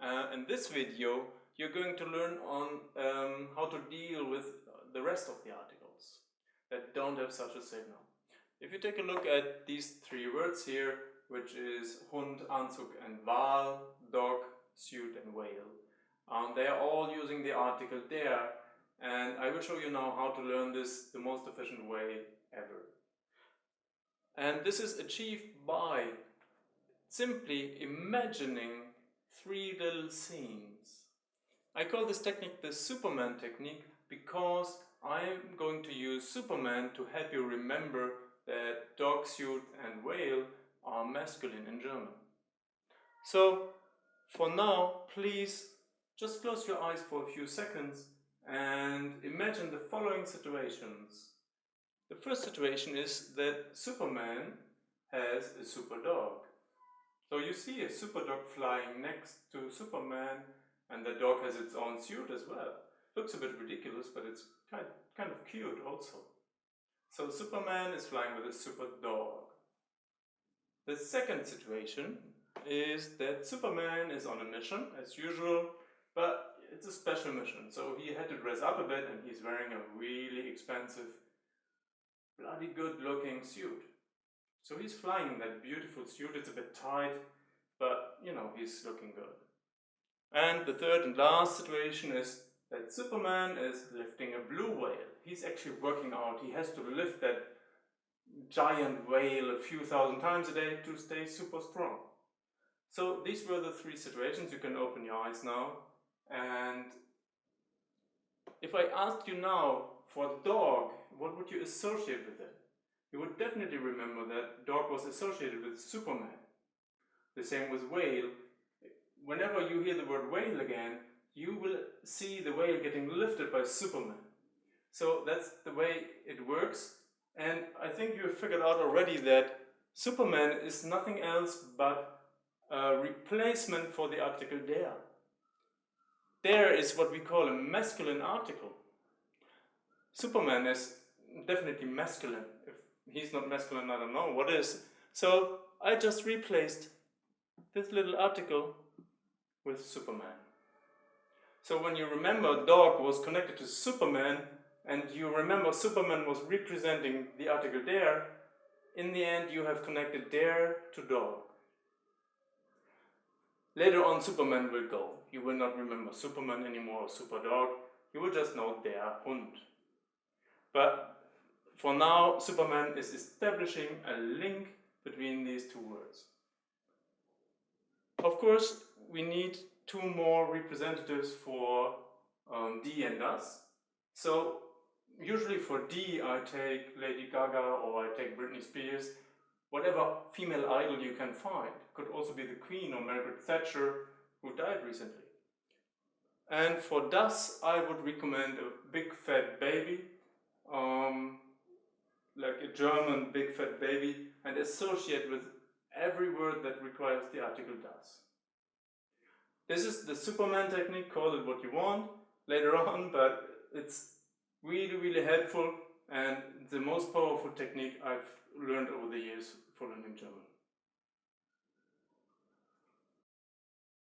In this video, you're going to learn on how to deal with the rest of the articles that don't have such a signal. If you take a look at these three words here, which is Hund, Anzug and Wal, dog, suit and whale, they are all using the article der, and I will show you now how to learn this the most efficient way ever. And this is achieved by simply imagining three little scenes. I call this technique the Superman technique because I'm going to use Superman to help you remember that dog, suit and whale are masculine in German. So for now, please just close your eyes for a few seconds and imagine the following situations. The first situation is that Superman has a super dog. So you see a super dog flying next to Superman, and the dog has its own suit as well. Looks a bit ridiculous, but it's kind of cute also. So Superman is flying with a super dog. The second situation is that Superman is on a mission, as usual, but it's a special mission. So he had to dress up a bit, and he's wearing a really expensive, bloody good looking suit. So he's flying in that beautiful suit. It's a bit tight, but you know, he's looking good. And the third and last situation is that Superman is lifting a blue whale. He's actually working out. He has to lift that giant whale a few thousand times a day to stay super strong. So these were the three situations. You can open your eyes now. And if I asked you now for dog, what would you associate with it? You would definitely remember that dog was associated with Superman. The same with whale. Whenever you hear the word whale again, you will see the whale getting lifted by Superman. So that's the way it works. And I think you have figured out already that Superman is nothing else but a replacement for the article der. Der is what we call a masculine article. Superman is definitely masculine. If he's not masculine, I don't know what is. So I just replaced this little article with Superman. So when you remember dog was connected to Superman, and you remember Superman was representing the article der, in the end you have connected der to dog. Later on Superman will go. You will not remember Superman anymore or super dog. You will just know der Hund. But for now, Superman is establishing a link between these two words. Of course, we need two more representatives for D and us. So usually for D I take Lady Gaga or I take Britney Spears, whatever female idol you can find. Could also be the Queen or Margaret Thatcher, who died recently. And for das, I would recommend a big fat baby, like a German big fat baby, and associate with every word that requires the article das. This is the Superman technique, call it what you want later on, but it's really helpful and the most powerful technique I've learned over the years for learning German.